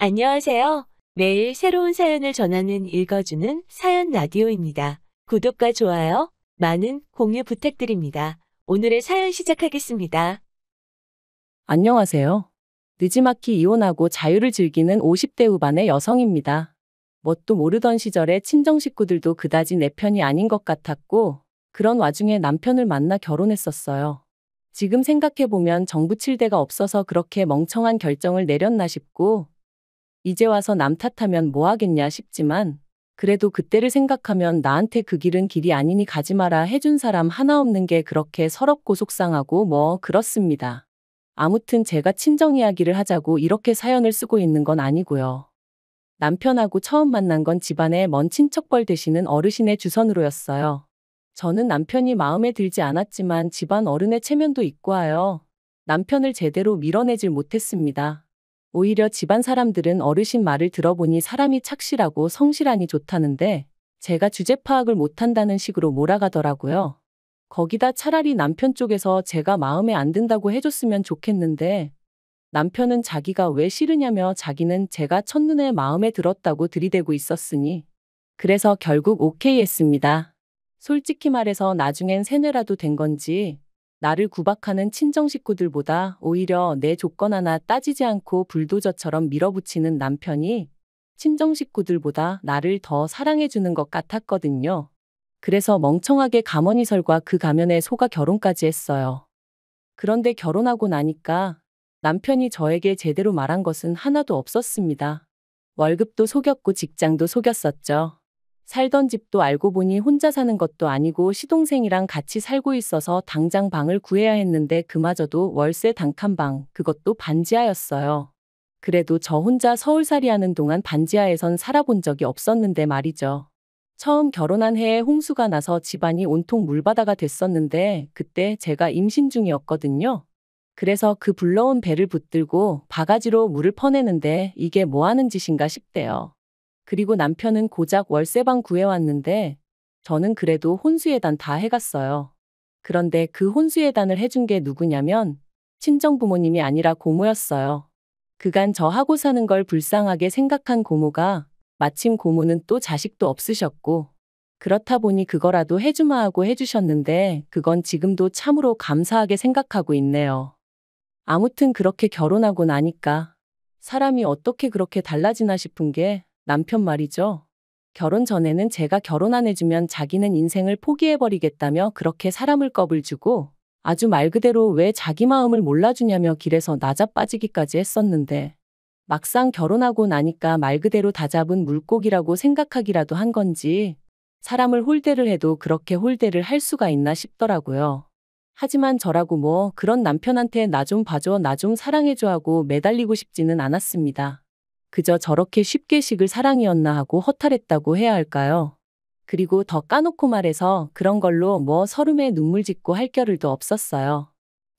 안녕하세요. 매일 새로운 사연을 전하는 읽어주는 사연 라디오입니다. 구독과 좋아요, 많은 공유 부탁드립니다. 오늘의 사연 시작하겠습니다. 안녕하세요. 느지막이 이혼하고 자유를 즐기는 50대 후반의 여성입니다. 뭣도 모르던 시절에 친정 식구들도 그다지 내 편이 아닌 것 같았고, 그런 와중에 남편을 만나 결혼했었어요. 지금 생각해보면 정부 칠대가 없어서 그렇게 멍청한 결정을 내렸나 싶고, 이제 와서 남 탓하면 뭐 하겠냐 싶지만, 그래도 그때를 생각하면 나한테 그 길은 길이 아니니 가지 마라 해준 사람 하나 없는 게 그렇게 서럽고 속상하고 뭐 그렇습니다. 아무튼 제가 친정 이야기를 하자고 이렇게 사연을 쓰고 있는 건 아니고요. 남편하고 처음 만난 건 집안의 먼 친척벌 되시는 어르신의 주선으로였어요. 저는 남편이 마음에 들지 않았지만 집안 어른의 체면도 있고 하여 남편을 제대로 밀어내질 못했습니다. 오히려 집안 사람들은 어르신 말을 들어보니 사람이 착실하고 성실하니 좋다는데 제가 주제 파악을 못한다는 식으로 몰아가더라고요. 거기다 차라리 남편 쪽에서 제가 마음에 안 든다고 해줬으면 좋겠는데 남편은 자기가 왜 싫으냐며 자기는 제가 첫눈에 마음에 들었다고 들이대고 있었으니 그래서 결국 오케이 했습니다. 솔직히 말해서 나중엔 세뇌라도 된 건지 나를 구박하는 친정 식구들보다 오히려 내 조건 하나 따지지 않고 불도저처럼 밀어붙이는 남편이 친정 식구들보다 나를 더 사랑해주는 것 같았거든요. 그래서 멍청하게 가머니설과 그 가면에 속아 결혼까지 했어요. 그런데 결혼하고 나니까 남편이 저에게 제대로 말한 것은 하나도 없었습니다. 월급도 속였고 직장도 속였었죠. 살던 집도 알고 보니 혼자 사는 것도 아니고 시동생이랑 같이 살고 있어서 당장 방을 구해야 했는데 그마저도 월세 단칸방, 그것도 반지하였어요. 그래도 저 혼자 서울살이 하는 동안 반지하에선 살아본 적이 없었는데 말이죠. 처음 결혼한 해에 홍수가 나서 집안이 온통 물바다가 됐었는데 그때 제가 임신 중이었거든요. 그래서 그 불러온 배를 붙들고 바가지로 물을 퍼내는데 이게 뭐 하는 짓인가 싶대요. 그리고 남편은 고작 월세방 구해왔는데 저는 그래도 혼수예단 다 해갔어요. 그런데 그 혼수예단을 해준 게 누구냐면 친정 부모님이 아니라 고모였어요. 그간 저 하고 사는 걸 불쌍하게 생각한 고모가 마침 고모는 또 자식도 없으셨고 그렇다 보니 그거라도 해주마 하고 해주셨는데 그건 지금도 참으로 감사하게 생각하고 있네요. 아무튼 그렇게 결혼하고 나니까 사람이 어떻게 그렇게 달라지나 싶은 게 남편 말이죠. 결혼 전에는 제가 결혼 안 해주면 자기는 인생을 포기해버리겠다며 그렇게 사람을 겁을 주고 아주 말 그대로 왜 자기 마음을 몰라주냐며 길에서 나자빠지기까지 했었는데 막상 결혼하고 나니까 말 그대로 다 잡은 물고기라고 생각하기라도 한 건지 사람을 홀대를 해도 그렇게 홀대를 할 수가 있나 싶더라고요. 하지만 저라고 뭐 그런 남편한테 나 좀 봐줘, 나 좀 사랑해줘 하고 매달리고 싶지는 않았습니다. 그저 저렇게 쉽게 식을 사랑이었나 하고 허탈했다고 해야 할까요? 그리고 더 까놓고 말해서 그런 걸로 뭐 서름에 눈물 짓고 할 겨를도 없었어요.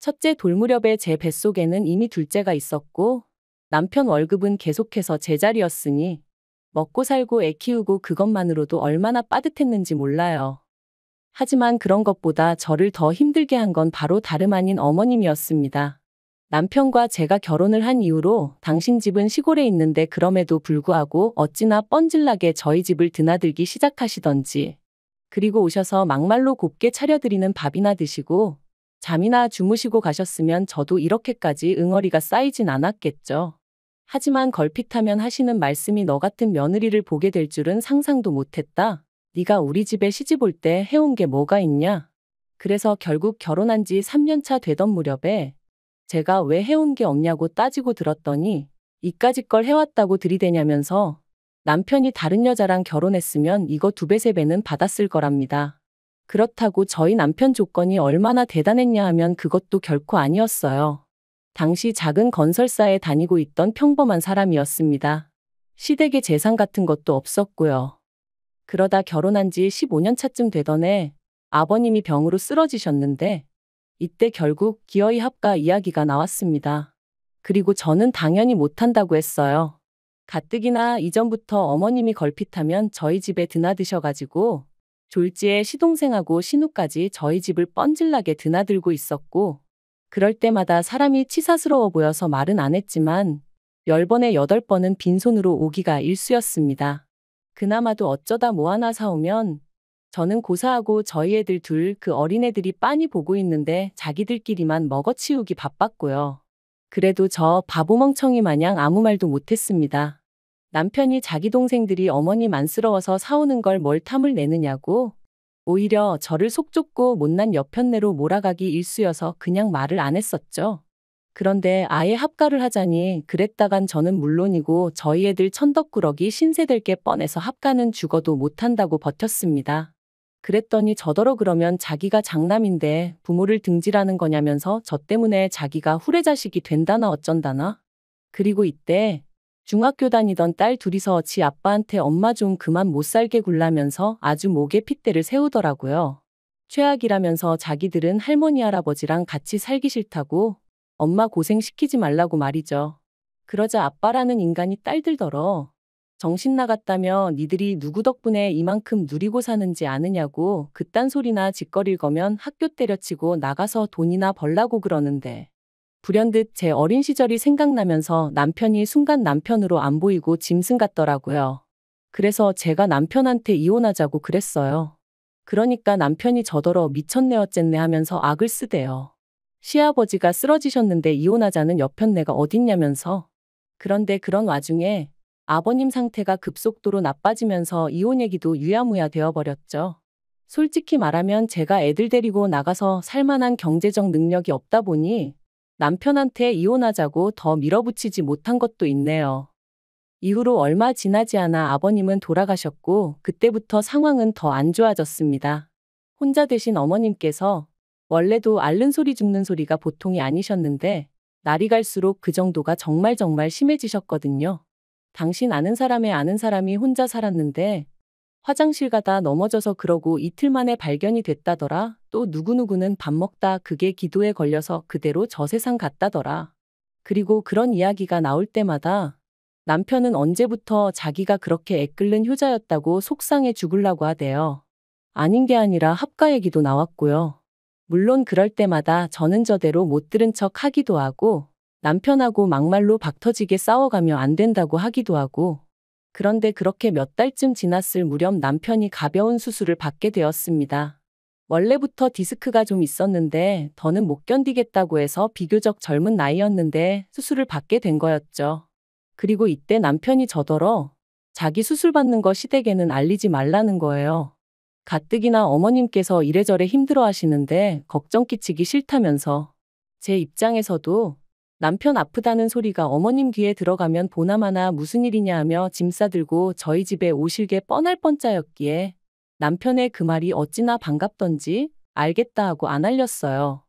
첫째 돌 무렵에 제 뱃속에는 이미 둘째가 있었고 남편 월급은 계속해서 제자리였으니 먹고 살고 애 키우고 그것만으로도 얼마나 빠듯했는지 몰라요. 하지만 그런 것보다 저를 더 힘들게 한 건 바로 다름 아닌 어머님이었습니다. 남편과 제가 결혼을 한 이후로 당신 집은 시골에 있는데 그럼에도 불구하고 어찌나 뻔질나게 저희 집을 드나들기 시작하시던지. 그리고 오셔서 막말로 곱게 차려드리는 밥이나 드시고 잠이나 주무시고 가셨으면 저도 이렇게까지 응어리가 쌓이진 않았겠죠. 하지만 걸핏하면 하시는 말씀이 너 같은 며느리를 보게 될 줄은 상상도 못했다. 네가 우리 집에 시집 올 때 해온 게 뭐가 있냐? 그래서 결국 결혼한 지 3년 차 되던 무렵에 제가 왜 해온 게 없냐고 따지고 들었더니 이까짓 걸 해왔다고 들이대냐면서 남편이 다른 여자랑 결혼했으면 이거 2배, 3배는 받았을 거랍니다. 그렇다고 저희 남편 조건이 얼마나 대단했냐 하면 그것도 결코 아니었어요. 당시 작은 건설사에 다니고 있던 평범한 사람이었습니다. 시댁에 재산 같은 것도 없었고요. 그러다 결혼한 지 15년 차쯤 되던 해 아버님이 병으로 쓰러지셨는데 이때 결국 기어이 합가 이야기가 나왔습니다. 그리고 저는 당연히 못한다고 했어요. 가뜩이나 이전부터 어머님이 걸핏하면 저희 집에 드나드셔가지고 졸지에 시동생하고 신우까지 저희 집을 뻔질나게 드나들고 있었고 그럴 때마다 사람이 치사스러워 보여서 말은 안 했지만 10번에 8번은 빈손으로 오기가 일쑤였습니다. 그나마도 어쩌다 뭐 하나 사오면 저는 고사하고 저희 애들 둘 그 어린애들이 빤히 보고 있는데 자기들끼리만 먹어치우기 바빴고요. 그래도 저 바보멍청이 마냥 아무 말도 못했습니다. 남편이 자기 동생들이 어머님 안쓰러워서 사오는 걸 뭘 탐을 내느냐고 오히려 저를 속 좁고 못난 여편네로 몰아가기 일쑤여서 그냥 말을 안 했었죠. 그런데 아예 합가를 하자니 그랬다간 저는 물론이고 저희 애들 천덕꾸러기 신세될 게 뻔해서 합가는 죽어도 못한다고 버텼습니다. 그랬더니 저더러 그러면 자기가 장남인데 부모를 등지라는 거냐면서 저 때문에 자기가 후레자식이 된다나 어쩐다나. 그리고 이때 중학교 다니던 딸 둘이서 지 아빠한테 엄마 좀 그만 못 살게 굴라면서 아주 목에 핏대를 세우더라고요. 최악이라면서 자기들은 할머니 할아버지랑 같이 살기 싫다고 엄마 고생시키지 말라고 말이죠. 그러자 아빠라는 인간이 딸들더러 정신 나갔다며 니들이 누구 덕분에 이만큼 누리고 사는지 아느냐고 그딴 소리나 짓거릴 거면 학교 때려치고 나가서 돈이나 벌라고 그러는데 불현듯 제 어린 시절이 생각나면서 남편이 순간 남편으로 안 보이고 짐승 같더라고요. 그래서 제가 남편한테 이혼하자고 그랬어요. 그러니까 남편이 저더러 미쳤네 어쨌네 하면서 악을 쓰대요. 시아버지가 쓰러지셨는데 이혼하자는 여편네가 어딨냐면서. 그런데 그런 와중에 아버님 상태가 급속도로 나빠지면서 이혼 얘기도 유야무야 되어버렸죠. 솔직히 말하면 제가 애들 데리고 나가서 살만한 경제적 능력이 없다 보니 남편한테 이혼하자고 더 밀어붙이지 못한 것도 있네요. 이후로 얼마 지나지 않아 아버님은 돌아가셨고 그때부터 상황은 더 안 좋아졌습니다. 혼자 되신 어머님께서 원래도 앓는 소리 죽는 소리가 보통이 아니셨는데 날이 갈수록 그 정도가 정말 심해지셨거든요. 당신 아는 사람의 아는 사람이 혼자 살았는데 화장실 가다 넘어져서 그러고 이틀 만에 발견이 됐다더라. 또 누구누구는 밥 먹다 그게 기도에 걸려서 그대로 저 세상 갔다더라. 그리고 그런 이야기가 나올 때마다 남편은 언제부터 자기가 그렇게 애끓는 효자였다고 속상해 죽으려고 하대요. 아닌 게 아니라 합가 얘기도 나왔고요. 물론 그럴 때마다 저는 저대로 못 들은 척 하기도 하고 남편하고 막말로 박터지게 싸워가며 안 된다고 하기도 하고. 그런데 그렇게 몇 달쯤 지났을 무렵 남편이 가벼운 수술을 받게 되었습니다. 원래부터 디스크가 좀 있었는데 더는 못 견디겠다고 해서 비교적 젊은 나이였는데 수술을 받게 된 거였죠. 그리고 이때 남편이 저더러 자기 수술 받는 거 시댁에는 알리지 말라는 거예요. 가뜩이나 어머님께서 이래저래 힘들어 하시는데 걱정 끼치기 싫다면서. 제 입장에서도 남편 아프다는 소리가 어머님 귀에 들어가면 보나마나 무슨 일이냐 하며 짐 싸들고 저희 집에 오실 게 뻔할 뻔짜였기에 남편의 그 말이 어찌나 반갑던지 알겠다 하고 안 알렸어요.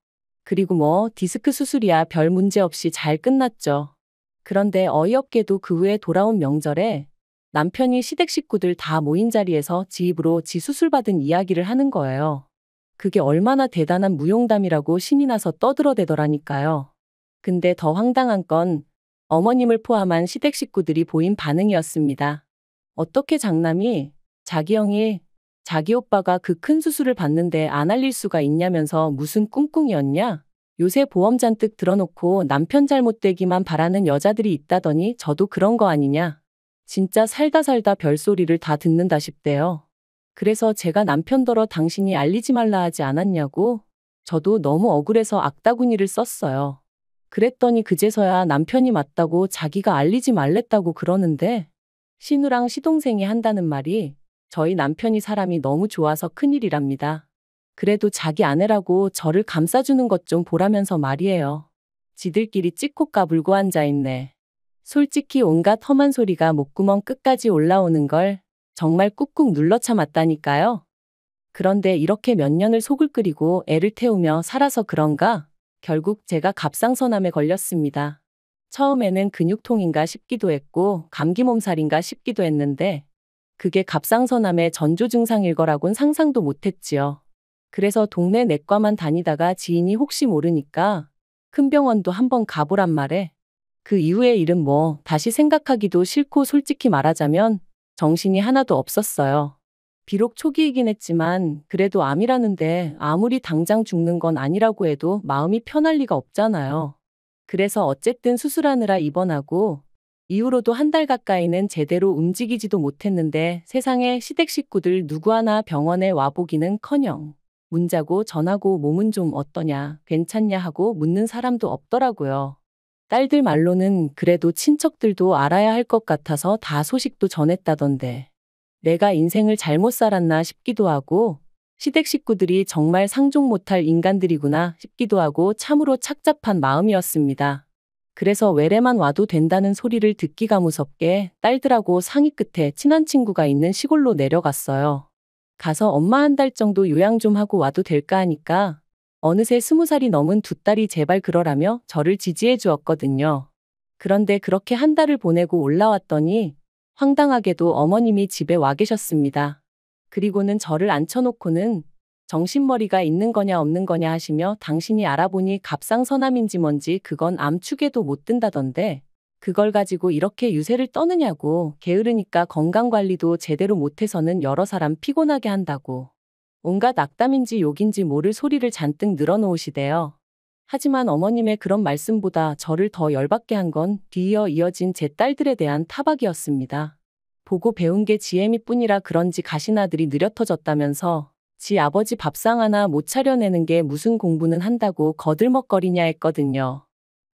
그리고 뭐 디스크 수술이야 별 문제 없이 잘 끝났죠. 그런데 어이없게도 그 후에 돌아온 명절에 남편이 시댁 식구들 다 모인 자리에서 지 입으로 지 수술 받은 이야기를 하는 거예요. 그게 얼마나 대단한 무용담이라고 신이 나서 떠들어대더라니까요. 근데 더 황당한 건 어머님을 포함한 시댁 식구들이 보인 반응이었습니다. 어떻게 장남이 자기 형이 자기 오빠가 그 큰 수술을 받는데 안 알릴 수가 있냐면서 무슨 꿍꿍이었냐? 요새 보험 잔뜩 들어놓고 남편 잘못되기만 바라는 여자들이 있다더니 저도 그런 거 아니냐? 진짜 살다 별소리를 다 듣는다 싶대요. 그래서 제가 남편더러 당신이 알리지 말라 하지 않았냐고 저도 너무 억울해서 악다구니를 썼어요. 그랬더니 그제서야 남편이 맞다고 자기가 알리지 말랬다고 그러는데 신우랑 시동생이 한다는 말이 저희 남편이 사람이 너무 좋아서 큰일이랍니다. 그래도 자기 아내라고 저를 감싸주는 것 좀 보라면서 말이에요. 지들끼리 찍고 까불고 앉아있네. 솔직히 온갖 험한 소리가 목구멍 끝까지 올라오는 걸 정말 꾹꾹 눌러 참았다니까요. 그런데 이렇게 몇 년을 속을 끓이고 애를 태우며 살아서 그런가? 결국 제가 갑상선암에 걸렸습니다. 처음에는 근육통인가 싶기도 했고 감기 몸살인가 싶기도 했는데 그게 갑상선암의 전조 증상일 거라곤 상상도 못했지요. 그래서 동네 내과만 다니다가 지인이 혹시 모르니까 큰 병원도 한번 가보란 말에 그 이후의 일은 뭐 다시 생각하기도 싫고 솔직히 말하자면 정신이 하나도 없었어요. 비록 초기이긴 했지만 그래도 암이라는데 아무리 당장 죽는 건 아니라고 해도 마음이 편할 리가 없잖아요. 그래서 어쨌든 수술하느라 입원하고 이후로도 한 달 가까이는 제대로 움직이지도 못했는데 세상에 시댁 식구들 누구 하나 병원에 와보기는커녕 문자고 전화고 몸은 좀 어떠냐, 괜찮냐 하고 묻는 사람도 없더라고요. 딸들 말로는 그래도 친척들도 알아야 할 것 같아서 다 소식도 전했다던데 내가 인생을 잘못 살았나 싶기도 하고 시댁 식구들이 정말 상종 못할 인간들이구나 싶기도 하고 참으로 착잡한 마음이었습니다. 그래서 외래만 와도 된다는 소리를 듣기가 무섭게 딸들하고 상의 끝에 친한 친구가 있는 시골로 내려갔어요. 가서 엄마 한 달 정도 요양 좀 하고 와도 될까 하니까 어느새 20살이 넘은 두 딸이 제발 그러라며 저를 지지해 주었거든요. 그런데 그렇게 한 달을 보내고 올라왔더니 황당하게도 어머님이 집에 와 계셨습니다. 그리고는 저를 앉혀놓고는 정신머리가 있는 거냐 없는 거냐 하시며 당신이 알아보니 갑상선암인지 뭔지 그건 암축에도 못 든다던데 그걸 가지고 이렇게 유세를 떠느냐고 게으르니까 건강관리도 제대로 못해서는 여러 사람 피곤하게 한다고 온갖 악담인지 욕인지 모를 소리를 잔뜩 늘어놓으시대요. 하지만 어머님의 그런 말씀보다 저를 더 열받게 한 건 뒤이어 이어진 제 딸들에 대한 타박이었습니다. 보고 배운 게 지혜미뿐이라 그런지 가시나들이 느려 터졌다면서 지 아버지 밥상 하나 못 차려내는 게 무슨 공부는 한다고 거들먹거리냐 했거든요.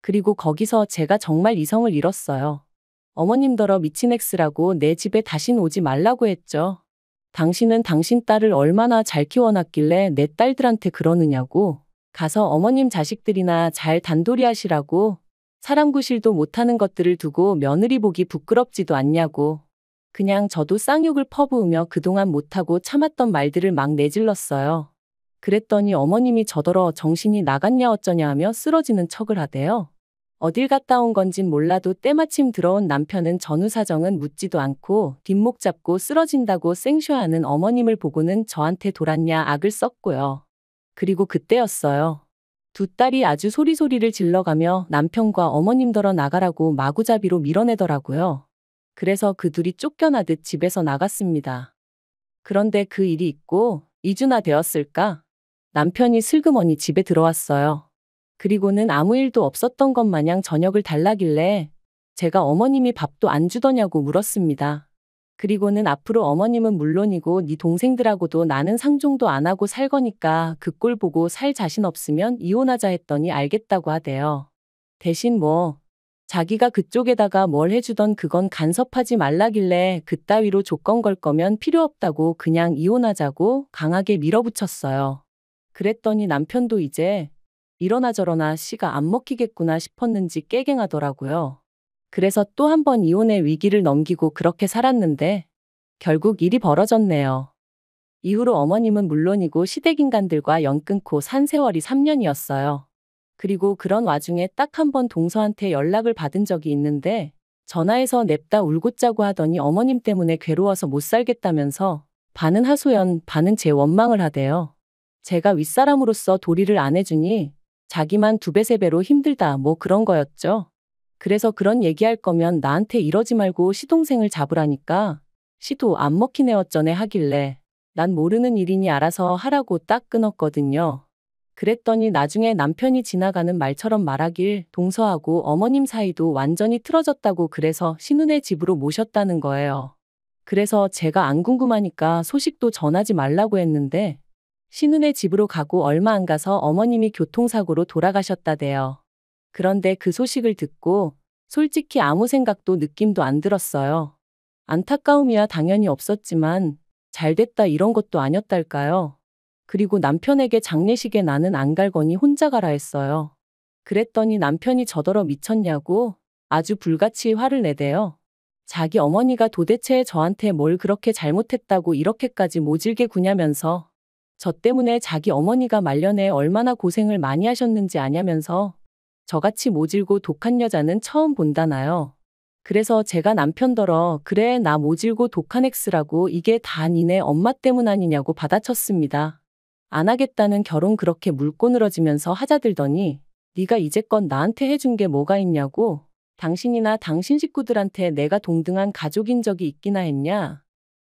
그리고 거기서 제가 정말 이성을 잃었어요. 어머님더러 미친 엑스라고 내 집에 다신 오지 말라고 했죠. 당신은 당신 딸을 얼마나 잘 키워놨길래 내 딸들한테 그러느냐고. 가서 어머님 자식들이나 잘 단돌이 하시라고. 사람 구실도 못하는 것들을 두고 며느리 보기 부끄럽지도 않냐고. 그냥 저도 쌍욕을 퍼부으며 그동안 못하고 참았던 말들을 막 내질렀어요. 그랬더니 어머님이 저더러 정신이 나갔냐 어쩌냐 하며 쓰러지는 척을 하대요. 어딜 갔다 온 건진 몰라도 때마침 들어온 남편은 전후 사정은 묻지도 않고 뒷목 잡고 쓰러진다고 생쇼하는 어머님을 보고는 저한테 돌았냐 악을 썼고요. 그리고 그때였어요. 두 딸이 아주 소리소리를 질러가며 남편과 어머님더러 나가라고 마구잡이로 밀어내더라고요. 그래서 그 둘이 쫓겨나듯 집에서 나갔습니다. 그런데 그 일이 있고 2주나 되었을까? 남편이 슬그머니 집에 들어왔어요. 그리고는 아무 일도 없었던 것 마냥 저녁을 달라길래 제가 어머님이 밥도 안 주더냐고 물었습니다. 그리고는 앞으로 어머님은 물론이고 네 동생들하고도 나는 상종도 안 하고 살 거니까 그 꼴 보고 살 자신 없으면 이혼하자 했더니 알겠다고 하대요. 대신 자기가 그쪽에다가 뭘 해주던 그건 간섭하지 말라길래 그따위로 조건 걸 거면 필요 없다고 그냥 이혼하자고 강하게 밀어붙였어요. 그랬더니 남편도 이제 이러나 저러나 씨가 안 먹히겠구나 싶었는지 깨갱하더라고요. 그래서 또 한 번 이혼의 위기를 넘기고 그렇게 살았는데 결국 일이 벌어졌네요. 이후로 어머님은 물론이고 시댁인간들과 연 끊고 산 세월이 3년이었어요. 그리고 그런 와중에 딱 한 번 동서한테 연락을 받은 적이 있는데 전화해서 냅다 울고 짜고 하더니 어머님 때문에 괴로워서 못 살겠다면서 반은 하소연 반은 제 원망을 하대요. 제가 윗사람으로서 도리를 안 해주니 자기만 2배 3배로 힘들다 그런 거였죠. 그래서 그런 얘기할 거면 나한테 이러지 말고 시동생을 잡으라니까 시도 안 먹히네 어쩌네 하길래 난 모르는 일이니 알아서 하라고 딱 끊었거든요. 그랬더니 나중에 남편이 지나가는 말처럼 말하길 동서하고 어머님 사이도 완전히 틀어졌다고 그래서 신우네 집으로 모셨다는 거예요. 그래서 제가 안 궁금하니까 소식도 전하지 말라고 했는데 신우네 집으로 가고 얼마 안 가서 어머님이 교통사고로 돌아가셨다대요. 그런데 그 소식을 듣고 솔직히 아무 생각도 느낌도 안 들었어요. 안타까움이야 당연히 없었지만 잘됐다 이런 것도 아니었달까요. 그리고 남편에게 장례식에 나는 안 갈 거니 혼자 가라 했어요. 그랬더니 남편이 저더러 미쳤냐고 아주 불같이 화를 내대요. 자기 어머니가 도대체 저한테 뭘 그렇게 잘못했다고 이렇게까지 모질게 구냐면서 저 때문에 자기 어머니가 말년에 얼마나 고생을 많이 하셨는지 아냐면서 저같이 모질고 독한 여자는 처음 본다나요. 그래서 제가 남편더러 그래 나 모질고 독한 엑스라고 이게 다 니네 엄마 때문 아니냐고 받아쳤습니다. 안 하겠다는 결혼 그렇게 물고 늘어지면서 하자들더니 네가 이제껏 나한테 해준 게 뭐가 있냐고 당신이나 당신 식구들한테 내가 동등한 가족인 적이 있기나 했냐.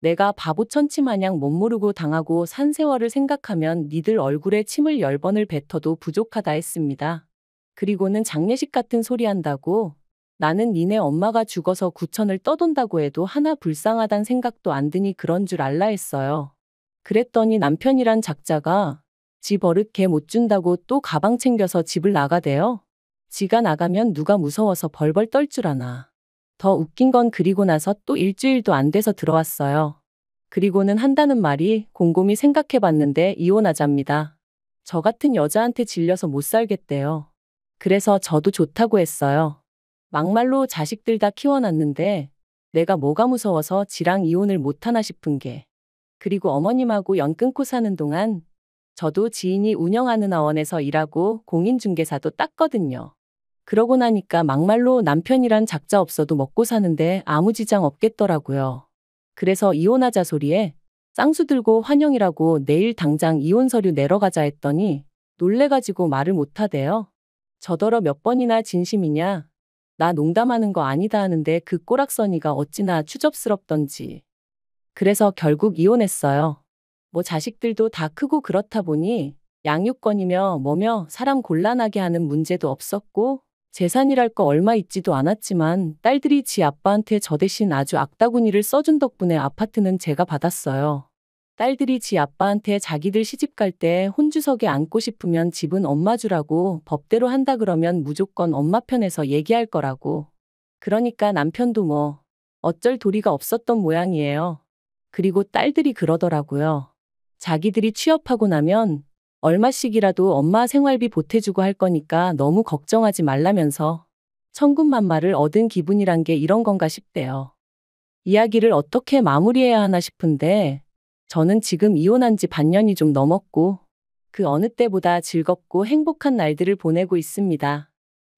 내가 바보 천치 마냥 못 모르고 당하고 산 세월을 생각하면 니들 얼굴에 침을 10번을 뱉어도 부족하다 했습니다. 그리고는 장례식 같은 소리 한다고 나는 니네 엄마가 죽어서 구천을 떠돈다고 해도 하나 불쌍하단 생각도 안 드니 그런 줄 알라 했어요. 그랬더니 남편이란 작자가 지 버릇 개 못 준다고 또 가방 챙겨서 집을 나가대요. 지가 나가면 누가 무서워서 벌벌 떨 줄 아나. 더 웃긴 건 그리고 나서 또 일주일도 안 돼서 들어왔어요. 그리고는 한다는 말이 곰곰이 생각해봤는데 이혼하자입니다. 저 같은 여자한테 질려서 못 살겠대요. 그래서 저도 좋다고 했어요. 막말로 자식들 다 키워놨는데 내가 뭐가 무서워서 지랑 이혼을 못하나 싶은 게. 그리고 어머님하고 연 끊고 사는 동안 저도 지인이 운영하는 어원에서 일하고 공인중개사도 땄거든요. 그러고 나니까 막말로 남편이란 작자 없어도 먹고 사는데 아무 지장 없겠더라고요. 그래서 이혼하자 소리에 쌍수 들고 환영이라고 내일 당장 이혼 서류 내러 가자 했더니 놀래가지고 말을 못하대요. 저더러 몇 번이나 진심이냐? 나 농담하는 거 아니다 하는데 그 꼬락서니가 어찌나 추접스럽던지. 그래서 결국 이혼했어요. 뭐 자식들도 다 크고 그렇다 보니 양육권이며 뭐며 사람 곤란하게 하는 문제도 없었고 재산이랄 거 얼마 있지도 않았지만 딸들이 지 아빠한테 저 대신 아주 악다구니를 써준 덕분에 아파트는 제가 받았어요. 딸들이 지 아빠한테 자기들 시집 갈 때 혼주석에 앉고 싶으면 집은 엄마 주라고 법대로 한다 그러면 무조건 엄마 편에서 얘기할 거라고. 그러니까 남편도 뭐 어쩔 도리가 없었던 모양이에요. 그리고 딸들이 그러더라고요. 자기들이 취업하고 나면 얼마씩이라도 엄마 생활비 보태주고 할 거니까 너무 걱정하지 말라면서 천군만마를 얻은 기분이란 게 이런 건가 싶대요. 이야기를 어떻게 마무리해야 하나 싶은데 저는 지금 이혼한 지 반년이 좀 넘었고 그 어느 때보다 즐겁고 행복한 날들을 보내고 있습니다.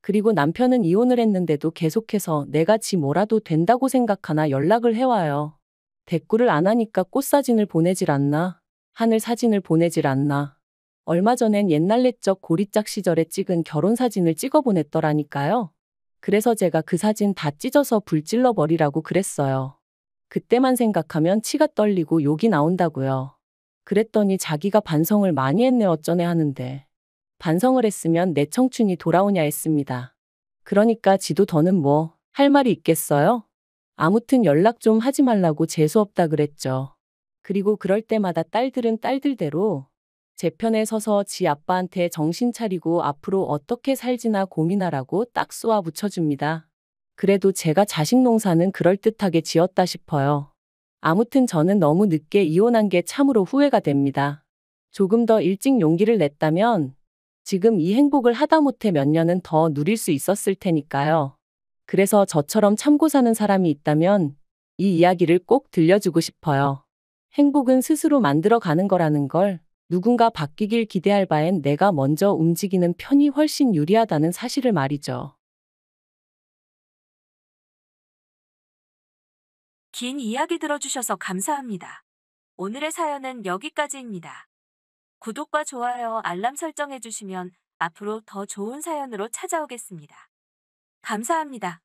그리고 남편은 이혼을 했는데도 계속해서 내가 지 뭐라도 된다고 생각하나 연락을 해와요. 대꾸를 안 하니까 꽃사진을 보내질 않나, 하늘 사진을 보내질 않나. 얼마 전엔 옛날 내적 고리짝 시절에 찍은 결혼사진을 찍어 보냈더라니까요. 그래서 제가 그 사진 다 찢어서 불질러 버리라고 그랬어요. 그때만 생각하면 치가 떨리고 욕이 나온다고요. 그랬더니 자기가 반성을 많이 했네 어쩌네 하는데 반성을 했으면 내 청춘이 돌아오냐 했습니다. 그러니까 지도 더는 뭐 할 말이 있겠어요? 아무튼 연락 좀 하지 말라고 재수없다 그랬죠. 그리고 그럴 때마다 딸들은 딸들대로 제 편에 서서 지 아빠한테 정신 차리고 앞으로 어떻게 살지나 고민하라고 딱 쏘아 붙여줍니다. 그래도 제가 자식 농사는 그럴듯하게 지었다 싶어요. 아무튼 저는 너무 늦게 이혼한 게 참으로 후회가 됩니다. 조금 더 일찍 용기를 냈다면 지금 이 행복을 하다못해 몇 년은 더 누릴 수 있었을 테니까요. 그래서 저처럼 참고 사는 사람이 있다면 이 이야기를 꼭 들려주고 싶어요. 행복은 스스로 만들어가는 거라는 걸 누군가 바뀌길 기대할 바엔 내가 먼저 움직이는 편이 훨씬 유리하다는 사실을 말이죠. 긴 이야기 들어주셔서 감사합니다. 오늘의 사연은 여기까지입니다. 구독과 좋아요, 알람 설정해주시면 앞으로 더 좋은 사연으로 찾아오겠습니다. 감사합니다.